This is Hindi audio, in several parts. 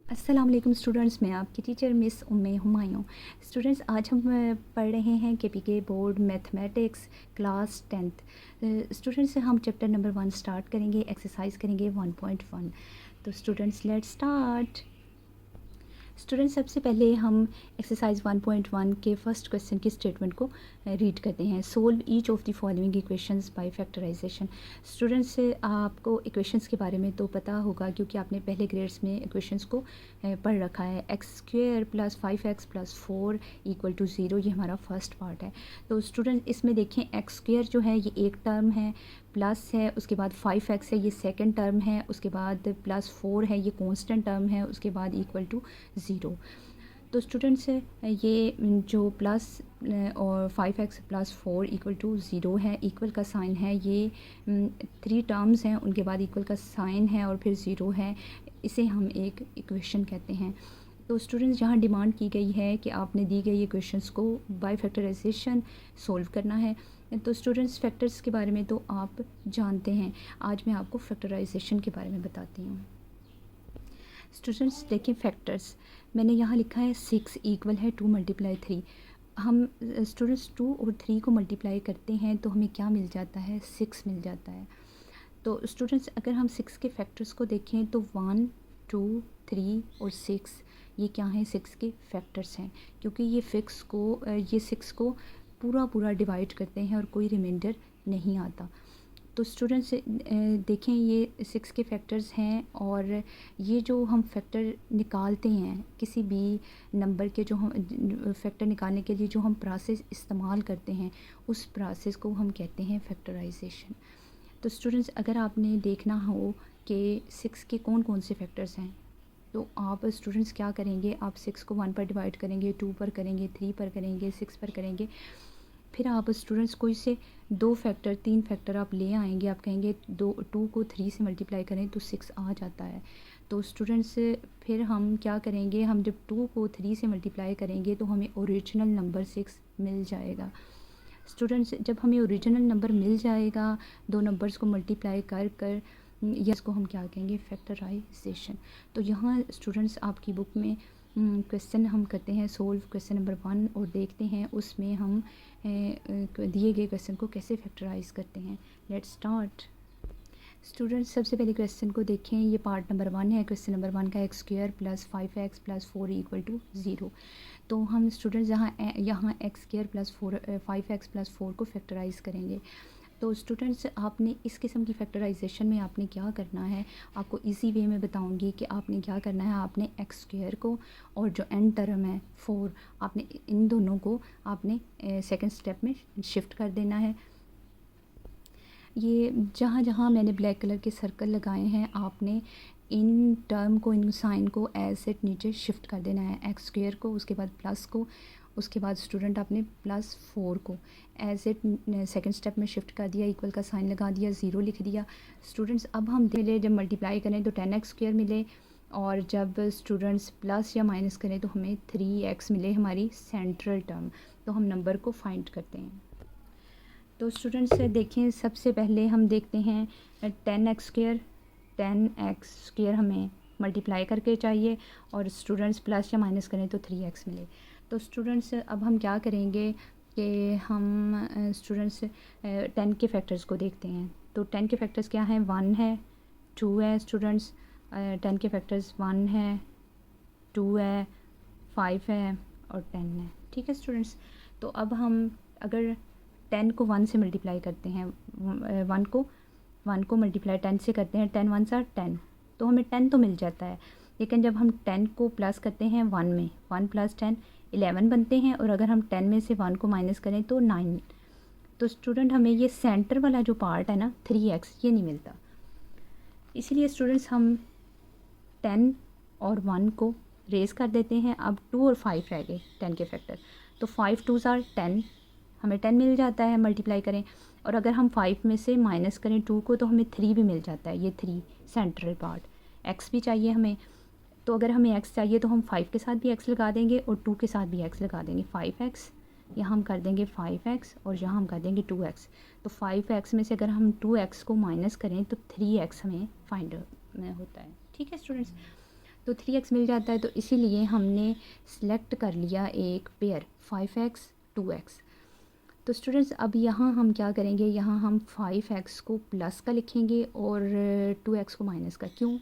अस्सलाम वालेकुम स्टूडेंट्स, मैं आपकी टीचर मिस उम्मे हुमायूं। स्टूडेंट्स, आज हम पढ़ रहे हैं KPK board mathematics class 10th। Students, हम चैप्टर नंबर 1 स्टार्ट करेंगे, एक्सरसाइज करेंगे 1.1। तो स्टूडेंट्स, लेट्स स्टार्ट। स्टूडेंट्स, सबसे पहले हम एक्सरसाइज 1.1 के फर्स्ट क्वेश्चन की स्टेटमेंट को रीड करते हैं। Solve each of the following equations by factorisation. Students, आपको इक्वेशंस के बारे में तो पता होगा क्योंकि आपने पहले ग्रेड्स में इक्वेशंस को पढ़ रखा है। X square plus 5x plus 4 equal to 0, ये हमारा फर्स्ट पार्ट है। तो स्टूडेंट, इसमें देखें, एक्स स्क्वेयर जो है ये एक टर्म है, प्लस है, उसके बाद 5x है, ये सेकंड टर्म है, उसके बाद प्लस 4 है, ये कांस्टेंट टर्म है, उसके बाद इक्वल टू 0। तो स्टूडेंट्स, ये जो प्लस और 5x प्लस 4 इक्वल टू 0 है, इक्वल का साइन है, ये 3 टर्म्स हैं, उनके बाद इक्वल का साइन है और फिर 0 है, इसे हम एक इक्वेशन कहते हैं। तो स्टूडेंट्स, यहाँ डिमांड की गई है कि आपने दी गई इक्वेशंस को बाय फैक्टराइजेशन सोल्व करना है। तो स्टूडेंट्स, फैक्टर्स के बारे में तो आप जानते हैं, आज मैं आपको फैक्टराइजेशन के बारे में बताती हूँ। स्टूडेंट्स, देखिए फैक्टर्स, मैंने यहाँ लिखा है 6 इक्वल है 2 मल्टीप्लाई 3। हम स्टूडेंट्स 2 और 3 को मल्टीप्लाई करते हैं तो हमें क्या मिल जाता है, 6 मिल जाता है। तो स्टूडेंट्स, अगर हम 6 के फैक्टर्स को देखें तो 1, 2, 3 और 6 ये क्या हैं, 6 के फैक्टर्स हैं, क्योंकि ये 6 को पूरा पूरा डिवाइड करते हैं और कोई रिमाइंडर नहीं आता। तो स्टूडेंट्स, देखें, ये 6 के फैक्टर्स हैं और ये जो हम फैक्टर निकालते हैं किसी भी नंबर के, जो हम फैक्टर निकालने के लिए जो हम प्रोसेस इस्तेमाल करते हैं, उस प्रोसेस को हम कहते हैं फैक्टराइजेशन। तो स्टूडेंट्स, अगर आपने देखना हो कि 6 के कौन कौन से फैक्टर्स हैं, तो आप स्टूडेंट्स क्या करेंगे, आप 6 को 1 पर डिवाइड करेंगे, 2 पर करेंगे, 3 पर करेंगे, 6 पर करेंगे, फिर आप स्टूडेंट्स कोई से 3 फैक्टर आप ले आएंगे, आप कहेंगे 2 को 3 से मल्टीप्लाई करें तो 6 आ जाता है। तो स्टूडेंट्स, फिर हम क्या करेंगे, हम जब 2 को 3 से मल्टीप्लाई करेंगे तो हमें ओरिजिनल नंबर 6 मिल जाएगा। स्टूडेंट्स, जब हमें ओरिजिनल नंबर मिल जाएगा, दो नंबर्स को मल्टीप्लाई कर कर, या इसको हम क्या कहेंगे, फैक्टराइजेशन। तो यहाँ स्टूडेंट्स, आपकी बुक में क्वेश्चन हम करते हैं सोल्व क्वेश्चन नंबर 1 और देखते हैं उसमें हम दिए गए क्वेश्चन को कैसे फैक्टराइज करते हैं। Let's start. स्टूडेंट्स, सबसे पहले क्वेश्चन को देखें, ये पार्ट नंबर 1 है। क्वेश्चन नंबर 1 का x square plus 5x plus 4 equal to 0। तो हम स्टूडेंट्स यहाँ x square plus 5x plus 4 को फैक्टराइज करेंगे। तो स्टूडेंट्स, आपने इस किस्म की फैक्टराइजेशन में आपने क्या करना है, आपको इजी वे में बताऊंगी कि आपने क्या करना है। आपने एक्स स्क्वायर को और जो एंड टर्म है 4, आपने इन दोनों को आपने सेकंड स्टेप में शिफ्ट कर देना है। ये जहाँ जहाँ मैंने ब्लैक कलर के सर्कल लगाए हैं, आपने इन टर्म को, इन साइन को एज इट नीचे शिफ्ट कर देना है। एक्स स्क्वायर को, उसके बाद प्लस को, उसके बाद स्टूडेंट आपने प्लस 4 को एज इट सेकंड स्टेप में शिफ्ट कर दिया, इक्वल का साइन लगा दिया, 0 लिख दिया। स्टूडेंट्स, अब हम मिले, जब मल्टीप्लाई करें तो 10x स्क्वायर मिले, और जब स्टूडेंट्स प्लस या माइनस करें तो हमें 3x मिले, हमारी सेंट्रल टर्म। तो हम नंबर को फाइंड करते हैं। तो स्टूडेंट्स, देखें, सबसे पहले हम देखते हैं 10x स्क्वायर। 10x स्क्वायर हमें मल्टीप्लाई करके चाहिए, और स्टूडेंट्स प्लस या माइनस करें तो 3x मिले। तो स्टूडेंट्स, अब हम क्या करेंगे कि हम स्टूडेंट्स 10 के फैक्टर्स को देखते हैं। तो 10 के फैक्टर्स क्या हैं, 1 है, 2 है। स्टूडेंट्स, 10 के फैक्टर्स 1 है, 2 है, 5 है और 10 है। ठीक है स्टूडेंट्स। तो अब हम अगर 10 को 1 से मल्टीप्लाई करते हैं, 1 को मल्टीप्लाई 10 से करते हैं, 10 1 सा 10, तो हमें 10 तो मिल जाता है। लेकिन जब हम 10 को प्लस करते हैं 1 में, 1 प्लस 10 11 बनते हैं, और अगर हम 10 में से 1 को माइनस करें तो 9। तो स्टूडेंट, हमें ये सेंटर वाला जो पार्ट है ना, 3x, ये नहीं मिलता। इसीलिए स्टूडेंट्स, हम 10 और 1 को रेज़ कर देते हैं। अब 2 और 5 रह गए 10 के फैक्टर, तो 5 2 आर 10, हमें 10 मिल जाता है, मल्टीप्लाई करें। और अगर हम 5 में से माइनस करें 2 को तो हमें 3 भी मिल जाता है, ये 3 सेंट्रल पार्ट। x भी चाहिए हमें, तो अगर हमें x चाहिए तो हम 5 के साथ भी x लगा देंगे और 2 के साथ भी x लगा देंगे। 5x, यहाँ हम कर देंगे 5x और यहाँ हम कर देंगे 2x। तो 5x में से अगर हम 2x को माइनस करें तो 3x हमें फाइंड होता है। ठीक है स्टूडेंट्स। तो 3x मिल जाता है, तो इसीलिए हमने सेलेक्ट कर लिया एक पेयर 5x 2x। तो स्टूडेंट्स अब यहाँ हम क्या करेंगे, यहाँ हम 5x को प्लस का लिखेंगे और 2x को माइनस का। क्यों?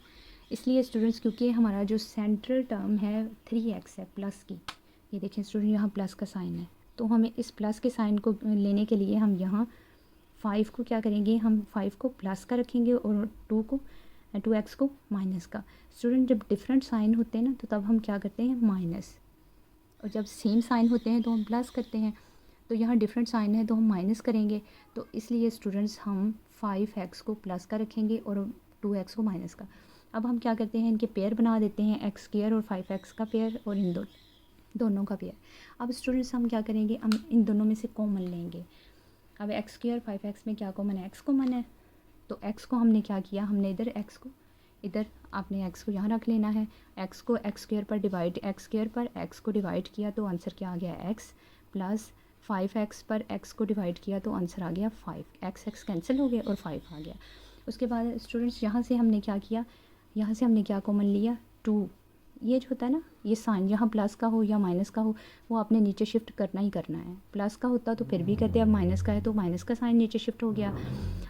इसलिए स्टूडेंट्स क्योंकि हमारा जो सेंट्रल टर्म है 3x है प्लस की। ये देखें स्टूडेंट, यहाँ प्लस का साइन है, तो हमें इस प्लस के साइन को लेने के लिए हम यहाँ 5 को क्या करेंगे, हम 5 को प्लस का रखेंगे और 2x को माइनस का। स्टूडेंट जब डिफरेंट साइन होते हैं ना तो तब हम क्या करते हैं माइनस, और जब सेम साइन होते हैं तो हम प्लस करते हैं। तो यहाँ डिफरेंट साइन है तो हम माइनस करेंगे। तो इसलिए स्टूडेंट्स हम 5x को प्लस का रखेंगे और 2x को माइनस का। अब हम क्या करते हैं, इनके पेयर बना देते हैं, x स्क्वायर और 5x का पेयर और इन दोनों का पेयर। अब स्टूडेंट्स हम क्या करेंगे, हम इन दोनों में से कॉमन लेंगे। अब x स्क्वायर 5x में क्या कॉमन है, x कॉमन है। तो x को हमने क्या किया, हमने इधर x को इधर आपने x को यहाँ रख लेना है। x को x स्क्वायर पर डिवाइड x स्क्वायर पर x को डिवाइड किया तो आंसर क्या आ गया x, प्लस 5x पर x को डिवाइड किया तो आंसर आ गया 5। x कैंसिल हो गया और 5 आ गया। उसके बाद स्टूडेंट्स यहाँ से हमने क्या किया, यहाँ से हमने क्या कॉमन लिया 2। ये जो होता है ना, ये साइन यहाँ प्लस का हो या माइनस का हो वो आपने नीचे शिफ्ट करना ही करना है। प्लस का होता तो फिर भी करते, अब माइनस का है तो माइनस का साइन नीचे शिफ्ट हो गया।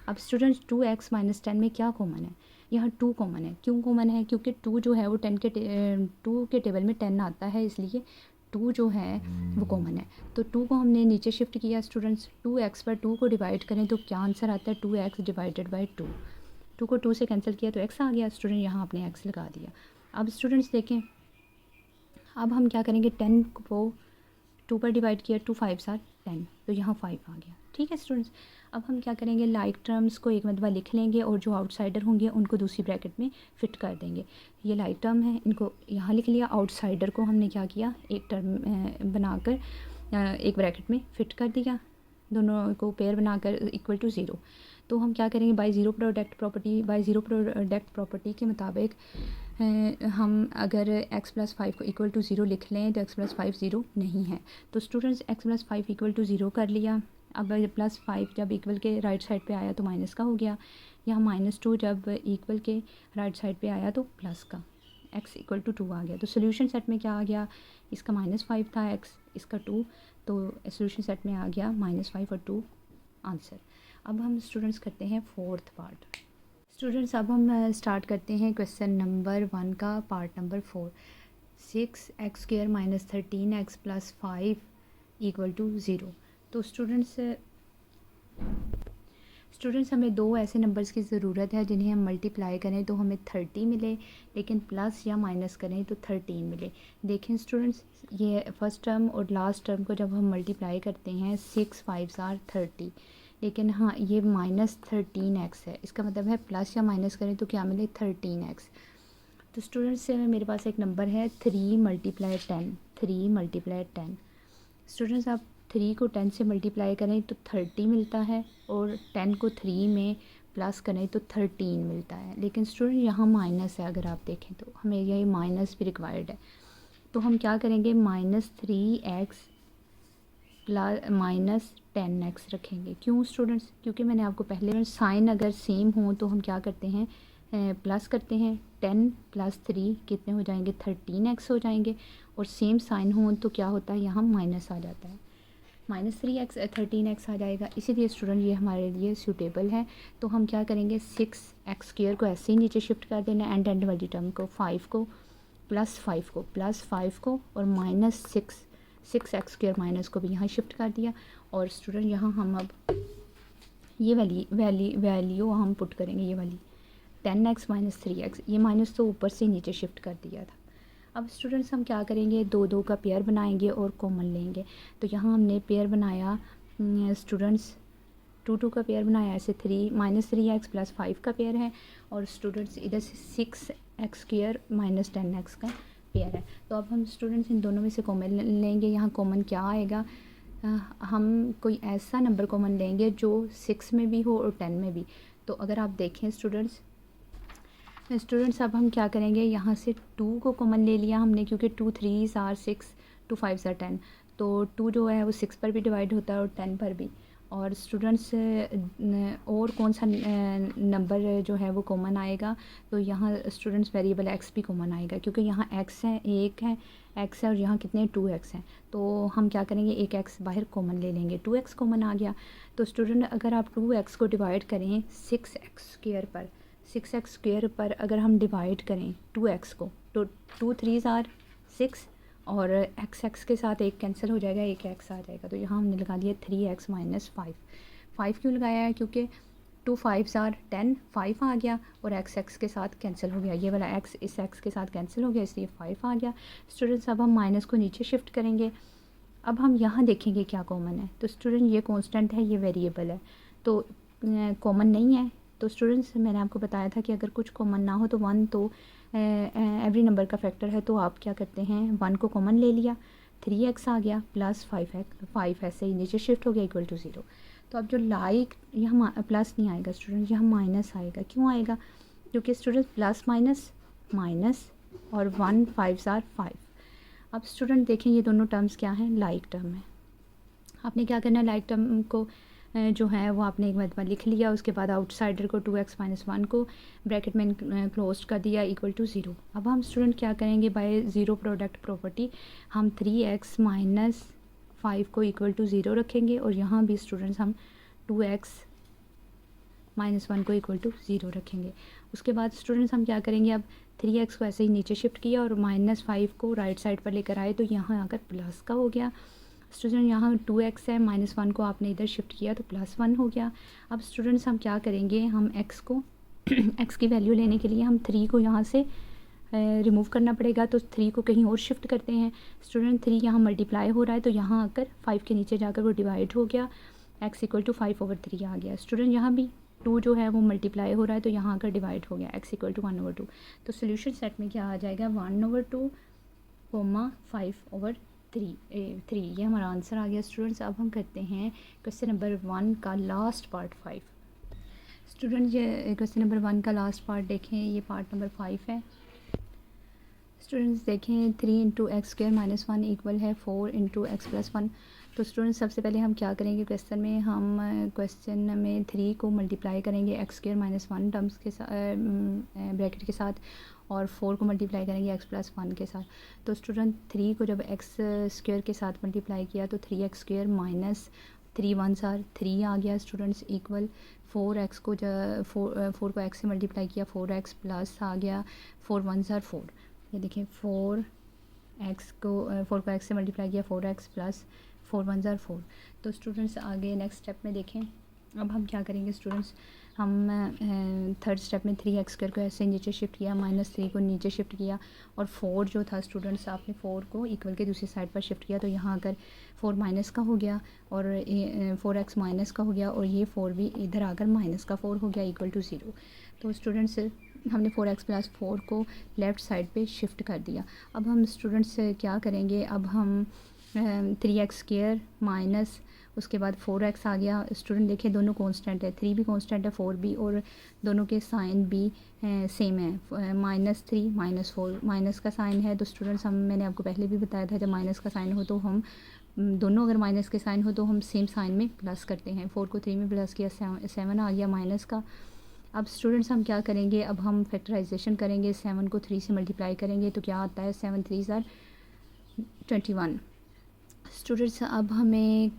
अब स्टूडेंट्स 2x माइनस 10 में क्या कॉमन है, यहाँ 2 कॉमन है। क्यों कॉमन है, क्योंकि 2 जो है वो 2 के टेबल में 10 आता है, इसलिए 2 जो है वो कॉमन है। तो 2 को हमने नीचे शिफ्ट किया। स्टूडेंट्स 2x पर 2 को डिवाइड करें तो क्या आंसर आता है, 2x डिवाइडेड बाई 2। 2 को 2 से कैंसिल किया तो x आ गया। स्टूडेंट यहाँ आपने x लगा दिया। अब स्टूडेंट्स देखें, अब हम क्या करेंगे, 10 को 2 पर डिवाइड किया, 2 5 आर 10, तो यहाँ 5 आ गया। ठीक है स्टूडेंट्स, अब हम क्या करेंगे, लाइक टर्म्स को एक मरतबा लिख लेंगे और जो आउटसाइडर होंगे उनको दूसरी ब्रैकेट में फ़िट कर देंगे। ये लाइक टर्म है, इनको यहाँ लिख लिया। आउटसाइडर को हमने क्या किया, एक टर्म बनाकर एक ब्रैकेट में फ़िट कर दिया, दोनों को पेयर बनाकर इक्वल टू 0। तो हम क्या करेंगे, बाय ज़ीरो प्रोडक्ट प्रॉपर्टी के मुताबिक हम अगर x + 5 को इक्वल टू 0 लिख लें तो x + 5 0 नहीं है। तो स्टूडेंट्स x + 5 इक्वल टू 0 कर लिया। अब +5 जब इक्वल के राइट साइड पे आया तो माइनस का हो गया। यहाँ -2 जब इक्वल के राइट साइड पे आया तो प्लस का, x इक्वल टू 2 आ गया। तो सोल्यूशन सेट में क्या आ गया, इसका -5 था x, इसका 2, तो सोल्यूशन सेट में आ गया -5 और 2 आंसर। अब हम स्टूडेंट्स करते हैं 4th पार्ट। स्टूडेंट्स अब हम स्टार्ट करते हैं क्वेश्चन नंबर 1 का part number 4। 6x square minus 13x plus 5 equal to 0। तो स्टूडेंट्स हमें दो ऐसे नंबर्स की ज़रूरत है जिन्हें हम मल्टीप्लाई करें तो हमें 30 मिले, लेकिन प्लस या माइनस करें तो 13 मिले। देखें स्टूडेंट्स, ये फर्स्ट टर्म और लास्ट टर्म को जब हम मल्टीप्लाई करते हैं 6 5 आर 30, लेकिन हाँ ये -13x है, इसका मतलब है प्लस या माइनस करें तो क्या मिले 13x। तो स्टूडेंट्स मेरे पास एक नंबर है 3 × 10, 3 × 10। स्टूडेंट्स आप 3 को 10 से मल्टीप्लाई करें तो 30 मिलता है और 10 को 3 में प्लस करें तो 13 मिलता है। लेकिन स्टूडेंट यहाँ माइनस है, अगर आप देखें तो हमें यही माइनस भी रिक्वायर्ड है। तो हम क्या करेंगे, -3x प्लस -10x रखेंगे। क्यों स्टूडेंट्स, क्योंकि मैंने आपको पहले साइन अगर सेम हो तो हम क्या करते हैं, प्लस करते हैं। 10 + 3 कितने हो जाएंगे, 13x हो जाएंगे। और सेम साइन हो तो क्या होता है, यहाँ माइनस आ जाता है, -3x 13x आ जाएगा। इसीलिए स्टूडेंट ये हमारे लिए सूटेबल है। तो हम क्या करेंगे, 6x² को ऐसे ही नीचे शिफ्ट कर देना, एंड वाली टर्म को 5 को +5 को और -6x² माइनस को भी यहाँ शिफ्ट कर दिया। और स्टूडेंट यहाँ हम अब ये वाली वैल्यू हम पुट करेंगे, ये वाली 10x - 3x, ये माइनस तो ऊपर से नीचे शिफ्ट कर दिया था। अब स्टूडेंट्स हम क्या करेंगे, 2 का पेयर बनाएंगे और कॉमन लेंगे। तो यहाँ हमने पेयर बनाया स्टूडेंट्स 2 का पेयर बनाया, ऐसे -3x + 5 का पेयर है। और स्टूडेंट्स इधर से 6x² - 10x का पेयर है। तो अब हम स्टूडेंट्स इन दोनों में से कॉमन लेंगे। यहाँ कॉमन क्या आएगा, हम कोई ऐसा नंबर कॉमन लेंगे जो 6 में भी हो और 10 में भी। तो अगर आप देखें स्टूडेंट्स अब हम क्या करेंगे, यहाँ से 2 को कॉमन ले लिया हमने, क्योंकि 2 3s आर 6, 2 5s आर 10। तो 2 जो है वो 6 पर भी डिवाइड होता है और 10 पर भी। और स्टूडेंट्स और कौन सा नंबर जो है वो कॉमन आएगा, तो यहाँ स्टूडेंट्स वेरिएबल एक्स भी कॉमन आएगा, क्योंकि यहाँ एक्स है, एक है एक्स है और यहाँ कितने 2x हैं। तो हम क्या करेंगे, एक एक्स बाहर कॉमन ले लेंगे, 2x कॉमन आ गया। तो स्टूडेंट अगर आप 2x को डिवाइड करें 6x स्क्वेयर पर अगर हम डिवाइड करें 2x को, तो 2 3s आर 6 और x के साथ एक कैंसिल हो जाएगा, एक x आ जाएगा। तो यहाँ हमने लगा दिया 3x माइनस 5 क्यों लगाया है, क्योंकि 2 5s आर 10, 5 आ गया और x के साथ कैंसिल हो गया, ये वाला x इस x के साथ कैंसिल हो गया, इसलिए 5 आ गया। स्टूडेंट्स अब हम माइनस को नीचे शिफ्ट करेंगे। अब हम यहाँ देखेंगे क्या कॉमन है। तो स्टूडेंट ये कांस्टेंट है, ये वेरिएबल है, तो कॉमन नहीं है। तो स्टूडेंट्स मैंने आपको बताया था कि अगर कुछ कॉमन ना हो तो 1 तो एवरी नंबर का फैक्टर है, तो आप क्या करते हैं 1 को कॉमन ले लिया, 3x आ गया प्लस 5 ऐसे ही नीचे शिफ्ट हो गया इक्वल टू 0। तो अब जो यहाँ प्लस नहीं आएगा स्टूडेंट, यहाँ माइनस आएगा। क्यों आएगा, क्योंकि स्टूडेंट प्लस माइनस माइनस और 1 5s आर 5। अब स्टूडेंट देखें ये दोनों टर्म्स क्या हैं, लाइक टर्म है। आपने क्या करना है, लाइक टर्म को जो है वो आपने एक मरतबा लिख लिया, उसके बाद आउटसाइडर को 2x माइनस 1 को ब्रैकेट में क्लोज कर दिया इक्वल टू 0। अब हम स्टूडेंट क्या करेंगे, बाय ज़ीरो प्रोडक्ट प्रॉपर्टी हम 3x माइनस 5 को इक्वल टू 0 रखेंगे और यहाँ भी स्टूडेंट्स हम 2x माइनस 1 को इक्वल टू 0 रखेंगे। उसके बाद स्टूडेंट्स हम क्या करेंगे, अब 3x को ऐसे ही नीचे शिफ्ट किया और माइनस 5 को राइट साइड पर लेकर आए, तो यहाँ आकर प्लस का हो गया। स्टूडेंट यहाँ 2x है, माइनस 1 को आपने इधर शिफ्ट किया तो प्लस 1 हो गया। अब स्टूडेंट्स हम क्या करेंगे, हम x को x की वैल्यू लेने के लिए हम 3 को यहाँ से रिमूव करना पड़ेगा, तो 3 को कहीं और शिफ्ट करते हैं। स्टूडेंट 3 यहाँ मल्टीप्लाई हो रहा है, तो यहाँ आकर 5 के नीचे जाकर वो डिवाइड हो गया, x इक्वल टू 5/3 आ गया। स्टूडेंट यहाँ भी 2 जो है वो मल्टीप्लाई हो रहा है, तो यहाँ आकर डिवाइड हो गया, x इक्वल टू 1/2। तो सोल्यूशन सेट में क्या आ जाएगा, 1/2 5/3 ये हमारा आंसर आ गया। स्टूडेंट्स अब हम करते हैं क्वेश्चन नंबर 1 का लास्ट पार्ट 5। स्टूडेंट ये क्वेश्चन नंबर 1 का लास्ट पार्ट देखें, ये पार्ट नंबर 5 है। स्टूडेंट्स देखें 3 into x square minus 1 equal है 4 इंटू एक्स प्लस 1। तो स्टूडेंट्स सबसे पहले हम क्या करेंगे, क्वेश्चन में 3 को मल्टीप्लाई करेंगे एक्स स्क्र माइनस 1 टर्म्स के साथ ब्रैकेट के साथ, और 4 को मल्टीप्लाई करेंगे एक्स प्लस 1 के साथ। तो स्टूडेंट 3 को जब एक्स स्क्र के साथ मल्टीप्लाई किया तो 3x square minus 3 1s are 3 आ गया स्टूडेंट्स, इक्वल 4x को 4 को x से मल्टीप्लाई किया 4x प्लस आ गया 4 1s आर 4। ये देखिए 4 को x से मल्टीप्लाई किया 4x प्लस 4 1s आर 4। तो स्टूडेंट्स आगे नेक्स्ट स्टेप में देखें, अब हम क्या करेंगे स्टूडेंट्स, हम थर्ड स्टेप में 3x स्क्र को ऐसे नीचे शिफ्ट किया, माइनस 3 को नीचे शिफ्ट किया और 4 जो था स्टूडेंट्स आपने 4 को इक्वल के दूसरी साइड पर शिफ्ट किया, तो यहाँ अगर 4 माइनस का हो गया और 4x माइनस का हो गया और ये 4 भी इधर आकर माइनस का 4 हो गया इक्वल टू 0। तो स्टूडेंट्स हमने 4x प्लस 4 को लेफ़्ट साइड पे शिफ्ट कर दिया। अब हम स्टूडेंट्स क्या करेंगे, अब हम 3x स्क्र माइनस उसके बाद 4x आ गया। स्टूडेंट देखिए दोनों कांस्टेंट है, 3 भी कांस्टेंट है 4 भी, और दोनों के साइन भी सेम है, -3 -4 माइनस का साइन है। तो स्टूडेंट्स मैंने आपको पहले भी बताया था जब माइनस का साइन हो तो हम दोनों अगर माइनस के साइन हो तो हम सेम साइन में प्लस करते हैं। 4 को 3 में प्लस किया 7 आ गया माइनस का। अब स्टूडेंट्स हम क्या करेंगे, अब हम फैक्टराइजेशन करेंगे, 7 को 3 से मल्टीप्लाई करेंगे तो क्या आता है 7 3s आर 21। स्टूडेंट्स अब हमें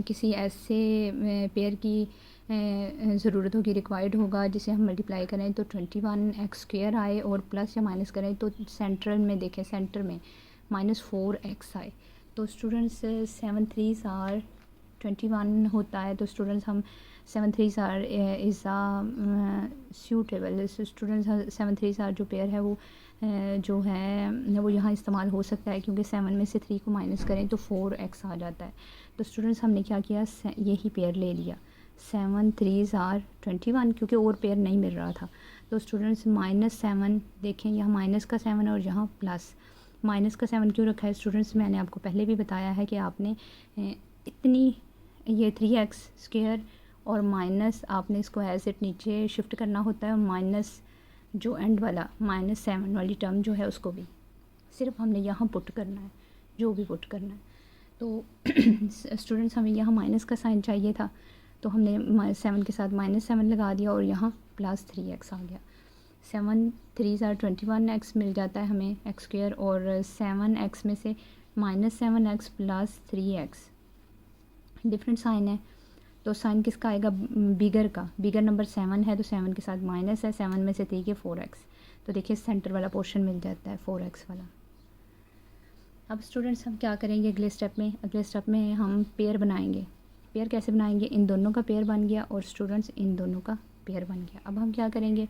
किसी ऐसे पेयर की ज़रूरत होगी, रिक्वायर्ड होगा जिसे हम मल्टीप्लाई करें तो 21x स्क्र आए और प्लस या माइनस करें तो सेंट्रल में देखें, सेंटर में -4x आए। तो स्टूडेंट्स 7 3s आर 21 होता है, तो स्टूडेंट्स हम 7 3s are is suitable. Students 7 3s are जो पेयर है वो जो है वो यहाँ इस्तेमाल हो सकता है, क्योंकि 7 में से 3 को माइनस करें तो 4x आ जाता है। तो स्टूडेंट्स हमने क्या किया, यही पेयर ले लिया 7 3s आर 21, क्योंकि और पेयर नहीं मिल रहा था। तो स्टूडेंट्स -7 देखें, यहाँ माइनस का 7 और यहाँ प्लस। माइनस का 7 क्यों रखा है स्टूडेंट्स, मैंने आपको पहले भी बताया है कि आपने इतनी ये 3x स्क्र और माइनस आपने इसको एज इट नीचे शिफ्ट करना होता है, माइनस जो एंड वाला -7 वाली टर्म जो है उसको भी सिर्फ हमने यहाँ पुट करना है, जो भी पुट करना है। तो स्टूडेंट्स हमें यहाँ माइनस का साइन चाहिए था, तो हमने 7 के साथ -7 लगा दिया और यहाँ +3x आ गया। 7 3 ज़ार 21x मिल जाता है हमें x² और 7x में से -7x + 3x डिफरेंट साइन है, तो साइन किसका आएगा, बिगर का। बिगर नंबर 7 है तो 7 के साथ माइनस है, 7 में से 3 के 4x, तो देखिए सेंटर वाला पोर्शन मिल जाता है 4x वाला। अब स्टूडेंट्स हम क्या करेंगे अगले स्टेप में हम पेयर बनाएंगे। पेयर कैसे बनाएंगे, इन दोनों का पेयर बन गया और स्टूडेंट्स इन दोनों का पेयर बन गया। अब हम क्या करेंगे,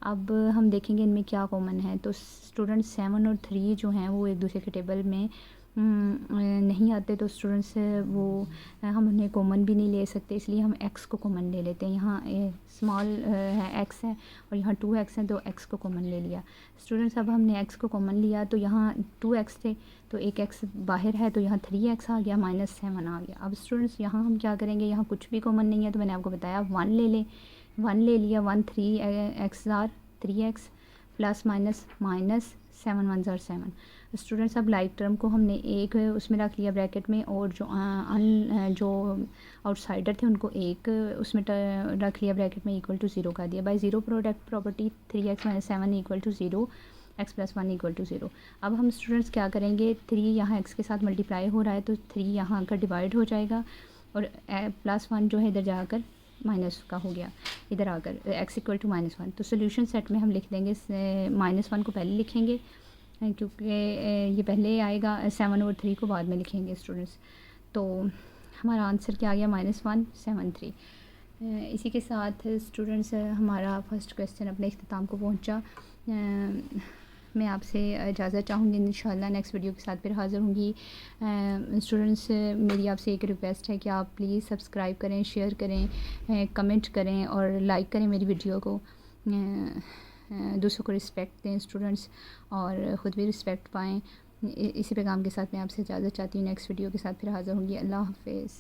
अब हम देखेंगे इनमें क्या कॉमन है। तो स्टूडेंट्स 7 और 3 जो हैं वो एक दूसरे के टेबल में नहीं आते, तो स्टूडेंट्स वो हम उन्हें कॉमन भी नहीं ले सकते, इसलिए हम x को कॉमन ले लेते हैं। यहाँ स्मॉल है x है और यहाँ 2x है, तो x को कॉमन ले लिया। स्टूडेंट्स अब हमने x को कॉमन लिया तो यहाँ 2x थे, तो एक x बाहर है तो यहाँ 3x आ गया, -7 आ गया। अब स्टूडेंट्स यहाँ हम क्या करेंगे, यहाँ कुछ भी कॉमन नहीं है तो मैंने आपको बताया 1 ले लें, 1 ले लिया, 1 3x ज़ार 3x प्लस माइनस -7 1 ज़ार 7। स्टूडेंट्स अब लाइक टर्म को हमने एक उसमें रख लिया ब्रैकेट में, और जो आउटसाइडर थे उनको एक उसमें रख लिया ब्रैकेट में, इक्वल टू 0 कर दिया। By zero product property 3x - 7 equal to 0, x + 1 equal to 0। अब हम स्टूडेंट्स क्या करेंगे, 3 यहाँ x के साथ मल्टीप्लाई हो रहा है तो 3 यहाँ आकर डिवाइड हो जाएगा, और +1 जो है इधर जाकर माइनस का हो गया, इधर आकर x इक्वल टू -1। तो सोल्यूशन सेट में हम लिख देंगे -1 को पहले लिखेंगे क्योंकि ये पहले आएगा, 7 और 3 को बाद में लिखेंगे स्टूडेंट्स। तो हमारा आंसर क्या आ गया, -1 7 3। इसी के साथ स्टूडेंट्स हमारा फर्स्ट क्वेश्चन अपने इख्तिताम को पहुंचा। मैं आपसे इजाज़त चाहूँगी, इंशाल्लाह नेक्स्ट वीडियो के साथ फिर हाज़िर होंगी। स्टूडेंट्स मेरी आपसे एक रिक्वेस्ट है कि आप प्लीज़ सब्सक्राइब करें, शेयर करें, कमेंट करें और लाइक करें मेरी वीडियो को। दूसरों को रिस्पेक्ट दें स्टूडेंट्स, और ख़ुद भी रिस्पेक्ट पाएँ। इसी पैगाम के साथ मैं आपसे इजाज़त चाहती हूँ, नेक्स्ट वीडियो के साथ फिर हाज़िर होंगी। अल्लाह हाफ़िज़।